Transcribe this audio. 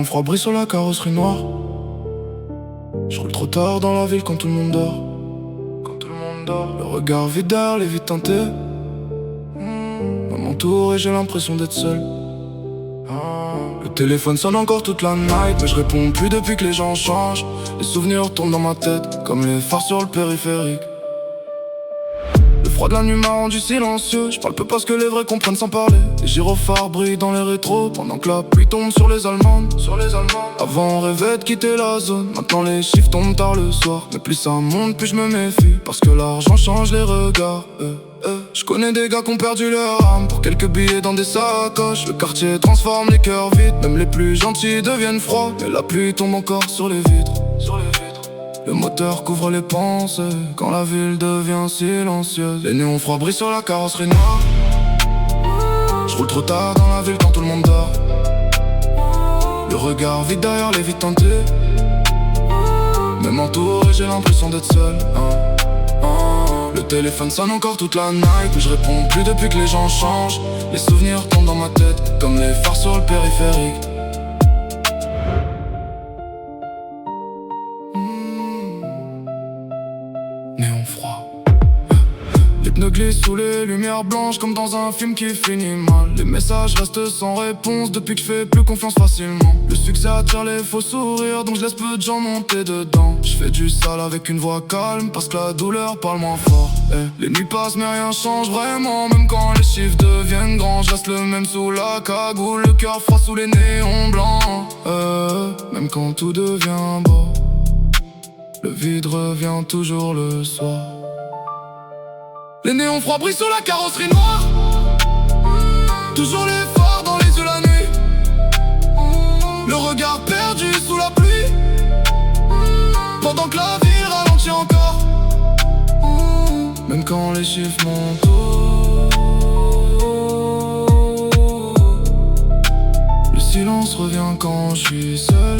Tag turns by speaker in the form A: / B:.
A: néons froid brille sur la carrosserie noire. Je roule trop tard dans la ville quand tout le monde dort. Quand tout le monde dort. Le regard vide derrière les vides teintées. On m'entoure et j'ai l'impression d'être seul. Le téléphone sonne encore toute la night, mais je réponds plus depuis que les gens changent. Les souvenirs tournent dans ma tête comme les phares sur le périphérique. Le froid de la nuit m'a rendu silencieux. Je parle peu parce que les vrais comprennent sans parler. Les gyrophares brillent dans les rétros pendant que la pluie tombe sur les Allemandes. Avant on rêvait de quitter la zone. Maintenant les chiffres tombent tard le soir. Mais plus ça monte, plus je me méfie. Parce que l'argent change les regards. Je connais des gars qui ont perdu leur âme pour quelques billets dans des sacoches. Le quartier transforme les cœurs vides. Même les plus gentils deviennent froids. Et la pluie tombe encore sur les vitres. Le moteur couvre les pensées quand la ville devient silencieuse. Les néons froids brillent sur la carrosserie noire. Je roule trop tard dans la ville quand tout le monde dort. Le regard vide derrière les vides teintées. Même entouré j'ai l'impression d'être seul. Le téléphone sonne encore toute la night, mais je réponds plus depuis que les gens changent. Les souvenirs tombent dans ma tête comme les phares sur le périphérique. Néon froid. Les pneus glissent sous les lumières blanches comme dans un film qui finit mal. Les messages restent sans réponse depuis que je fais plus confiance facilement. Le succès attire les faux sourires, donc je laisse peu de gens monter dedans. Je fais du sale avec une voix calme parce que la douleur parle moins fort. Les nuits passent mais rien change vraiment. Même quand les chiffres deviennent grands, je reste le même sous la cagoule. Le cœur froid sous les néons blancs. Même quand tout devient beau, le vide revient toujours le soir. Les néons froids brillent sur la carrosserie noire. Toujours les phares dans les yeux la nuit. Le regard perdu sous la pluie. Pendant que la vie ralentit encore. Même quand les chiffres montent haut, le silence revient quand je suis seul.